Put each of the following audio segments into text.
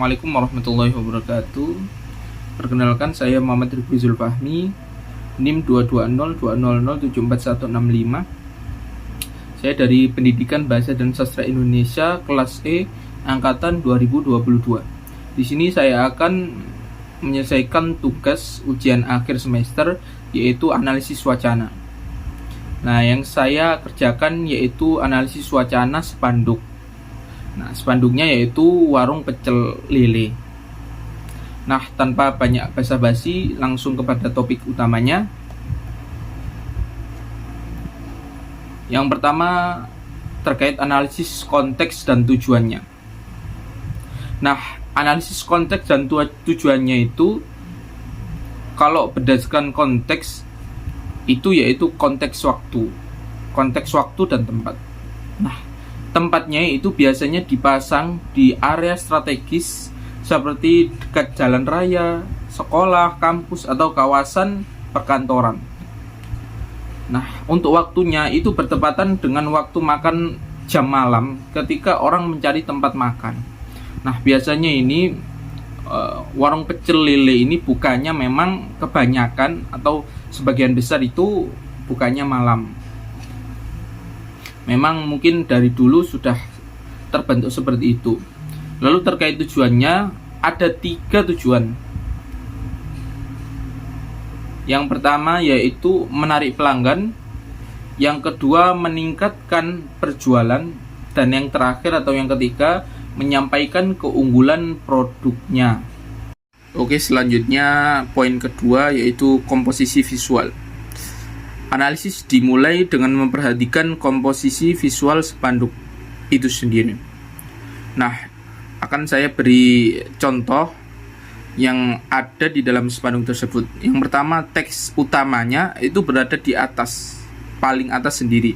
Assalamualaikum warahmatullahi wabarakatuh. Perkenalkan, saya Muhammad Rifki Zulfahmi, NIM 22020074165. Saya dari Pendidikan Bahasa dan Sastra Indonesia kelas E angkatan 2022. Di sini saya akan menyelesaikan tugas ujian akhir semester, yaitu analisis wacana. Nah, yang saya kerjakan yaitu analisis wacana spanduk. Nah, spanduknya yaitu warung pecel lele. Nah, tanpa banyak basa-basi, langsung kepada topik utamanya. Yang pertama terkait analisis konteks dan tujuannya. Nah, analisis konteks dan tujuannya itu, kalau berdasarkan konteks itu yaitu konteks waktu dan tempat. Nah, tempatnya itu biasanya dipasang di area strategis seperti dekat jalan raya, sekolah, kampus, atau kawasan perkantoran. Nah, untuk waktunya itu bertepatan dengan waktu makan jam malam ketika orang mencari tempat makan. Nah, biasanya ini warung pecel lele ini bukanya memang kebanyakan atau sebagian besar itu bukanya malam. Memang mungkin dari dulu sudah terbentuk seperti itu. Lalu terkait tujuannya, ada 3 tujuan. Yang pertama yaitu menarik pelanggan, yang kedua meningkatkan perjualan, dan yang terakhir atau yang ketiga menyampaikan keunggulan produknya. Oke, selanjutnya poin kedua yaitu komposisi visual. Analisis dimulai dengan memperhatikan komposisi visual spanduk itu sendiri. Nah, akan saya beri contoh yang ada di dalam spanduk tersebut. Yang pertama, teks utamanya itu berada di atas, paling atas sendiri.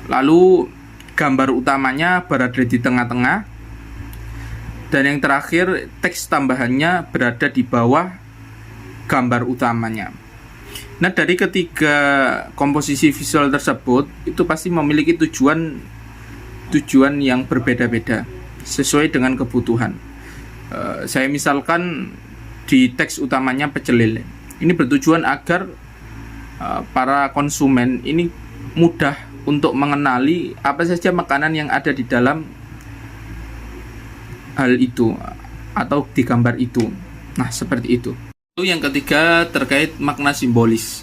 Lalu gambar utamanya berada di tengah-tengah. Dan yang terakhir, teks tambahannya berada di bawah gambar utamanya. Nah, dari ketiga komposisi visual tersebut itu pasti memiliki tujuan yang berbeda-beda sesuai dengan kebutuhan. Saya misalkan di teks utamanya pecel lele. Ini bertujuan agar para konsumen ini mudah untuk mengenali apa saja makanan yang ada di dalam hal itu atau di gambar itu. Nah, seperti itu. Lalu yang ketiga terkait makna simbolis.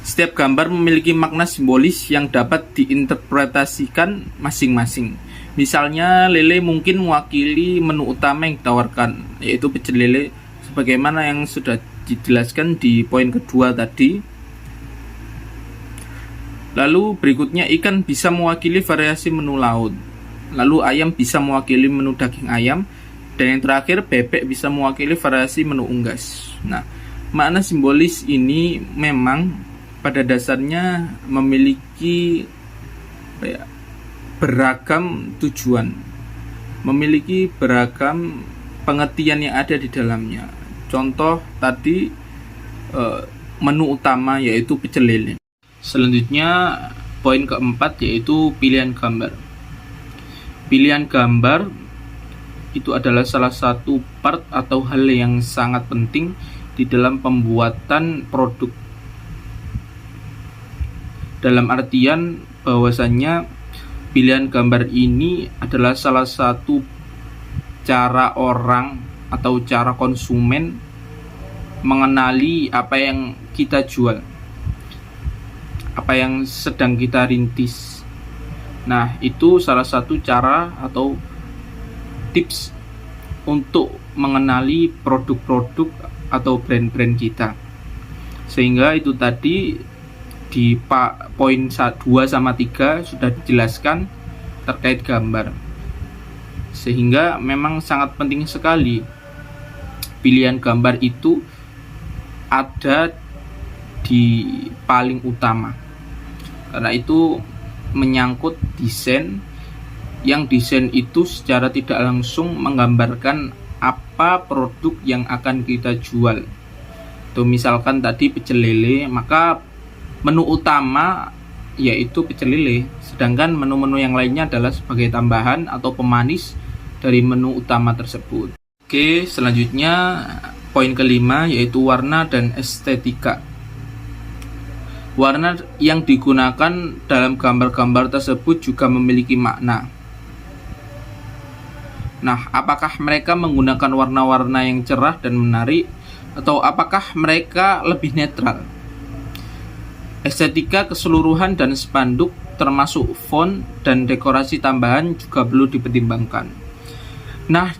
Setiap gambar memiliki makna simbolis yang dapat diinterpretasikan masing-masing. Misalnya, lele mungkin mewakili menu utama yang ditawarkan, yaitu pecel lele, sebagaimana yang sudah dijelaskan di poin kedua tadi. Lalu berikutnya, ikan bisa mewakili variasi menu laut. Lalu ayam bisa mewakili menu daging ayam. Dan yang terakhir, bebek bisa mewakili variasi menu unggas. Nah, makna simbolis ini memang pada dasarnya memiliki beragam tujuan, memiliki beragam pengertian yang ada di dalamnya. Contoh tadi menu utama yaitu pecel lele. Selanjutnya poin keempat yaitu pilihan gambar. Pilihan gambar itu adalah salah satu part atau hal yang sangat penting di dalam pembuatan produk. Dalam artian bahwasannya pilihan gambar ini adalah salah satu cara orang atau cara konsumen mengenali apa yang kita jual, apa yang sedang kita rintis. Nah, itu salah satu cara atau tips untuk mengenali produk-produk atau brand-brand kita. Sehingga itu tadi di poin 2 sama 3 sudah dijelaskan terkait gambar. Sehingga memang sangat penting sekali pilihan gambar itu ada di paling utama. Karena itu menyangkut desain, yang desain itu secara tidak langsung menggambarkan apa produk yang akan kita jual. Tuh, misalkan tadi pecel lele, maka menu utama yaitu pecel lele, sedangkan menu-menu yang lainnya adalah sebagai tambahan atau pemanis dari menu utama tersebut. Oke, selanjutnya poin kelima yaitu warna dan estetika. Warna yang digunakan dalam gambar-gambar tersebut juga memiliki makna. Nah, apakah mereka menggunakan warna-warna yang cerah dan menarik, atau apakah mereka lebih netral? Estetika keseluruhan dan spanduk termasuk font dan dekorasi tambahan juga perlu dipertimbangkan. Nah,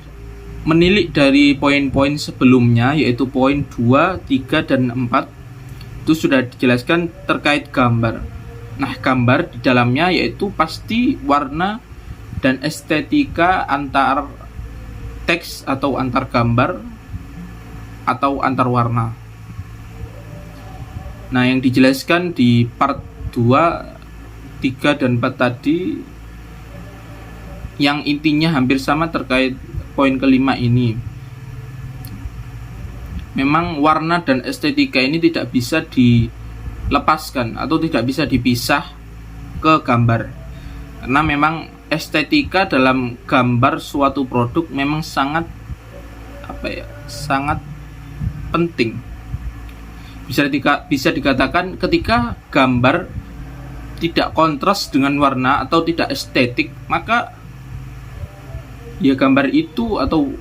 menilik dari poin-poin sebelumnya yaitu poin 2, 3, dan 4 itu sudah dijelaskan terkait gambar. Nah, gambar di dalamnya yaitu pasti warna dan estetika antar teks atau antar gambar atau antar warna. Nah, yang dijelaskan di part 2, 3, dan 4 tadi yang intinya hampir sama terkait poin kelima ini. Memang warna dan estetika ini tidak bisa dilepaskan atau tidak bisa dipisah ke gambar. Karena memang estetika dalam gambar suatu produk memang sangat sangat penting. Bisa dikatakan ketika gambar tidak kontras dengan warna atau tidak estetik, maka ya gambar itu atau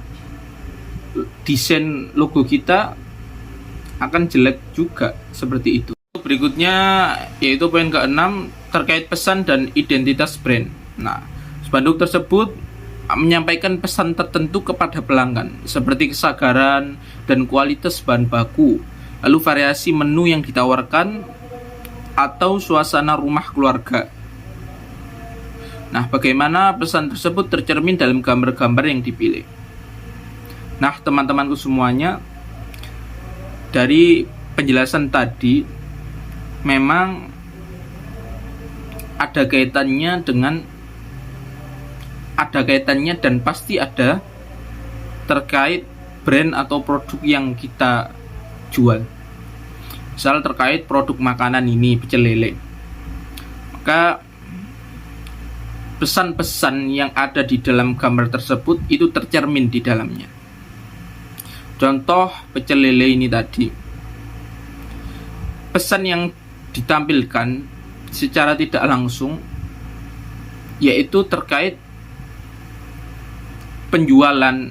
desain logo kita akan jelek juga, seperti itu. Berikutnya yaitu poin ke-6 terkait pesan dan identitas brand. Nah, spanduk tersebut menyampaikan pesan tertentu kepada pelanggan seperti kesadaran dan kualitas bahan baku, lalu variasi menu yang ditawarkan atau suasana rumah keluarga. Nah, bagaimana pesan tersebut tercermin dalam gambar-gambar yang dipilih? Nah, teman-temanku semuanya, dari penjelasan tadi memang ada kaitannya dan pasti ada terkait brand atau produk yang kita jual. Misal terkait produk makanan ini, pecel lele, maka pesan-pesan yang ada di dalam gambar tersebut itu tercermin di dalamnya. Contoh pecel lele ini tadi, pesan yang ditampilkan secara tidak langsung yaitu terkait penjualan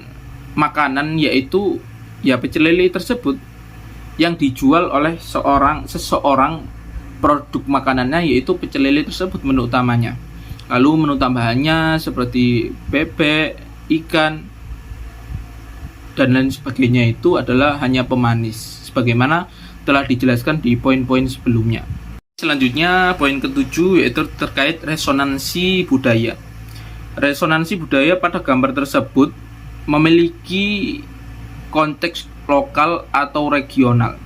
makanan, yaitu ya pecel lele tersebut yang dijual oleh seseorang produk makanannya yaitu pecel lele tersebut, menu utamanya. Lalu menu tambahannya seperti bebek, ikan, dan lain sebagainya itu adalah hanya pemanis, sebagaimana telah dijelaskan di poin-poin sebelumnya. Selanjutnya poin ke-7 yaitu terkait resonansi budaya. Resonansi budaya pada gambar tersebut memiliki konteks lokal atau regional.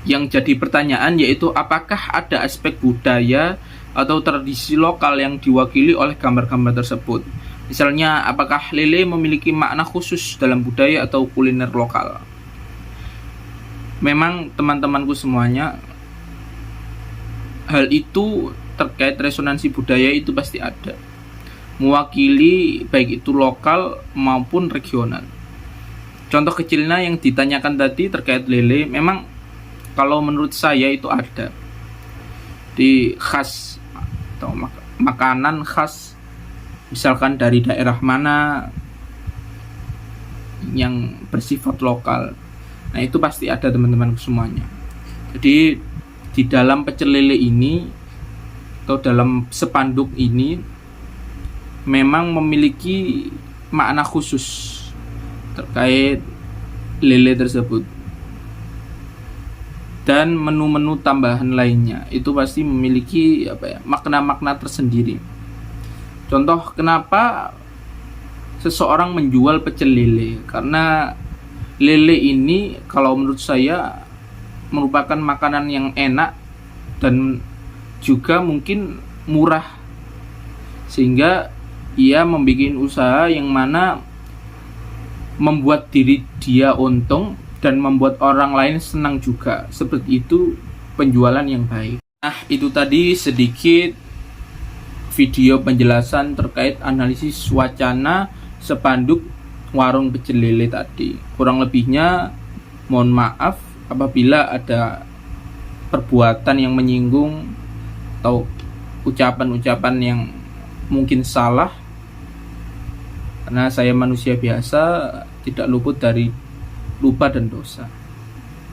Yang jadi pertanyaan yaitu apakah ada aspek budaya atau tradisi lokal yang diwakili oleh gambar-gambar tersebut. Misalnya, apakah lele memiliki makna khusus dalam budaya atau kuliner lokal? Memang teman-temanku semuanya, hal itu terkait resonansi budaya itu pasti ada, mewakili baik itu lokal maupun regional. Contoh kecilnya yang ditanyakan tadi terkait lele, memang kalau menurut saya itu ada di khas atau makanan khas, misalkan dari daerah mana yang bersifat lokal. Nah, itu pasti ada teman-teman semuanya. Jadi di dalam pecel lele ini atau dalam spanduk ini memang memiliki makna khusus terkait lele tersebut. Dan menu-menu tambahan lainnya itu pasti memiliki makna-makna tersendiri. Contoh kenapa seseorang menjual pecel lele, karena lele ini kalau menurut saya merupakan makanan yang enak dan juga mungkin murah, sehingga ia membuat usaha yang mana membuat diri dia untung dan membuat orang lain senang juga. Seperti itu penjualan yang baik. Nah, itu tadi sedikit video penjelasan terkait analisis wacana spanduk warung pecel lele tadi. Kurang lebihnya mohon maaf apabila ada perbuatan yang menyinggung atau ucapan-ucapan yang mungkin salah, karena saya manusia biasa, tidak luput dari lupa dan dosa.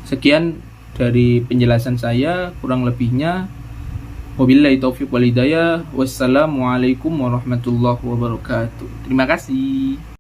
Sekian dari penjelasan saya, kurang lebihnya wabillahi taufiq wal hidayah. Wassalamualaikum warahmatullahi wabarakatuh. Terima kasih.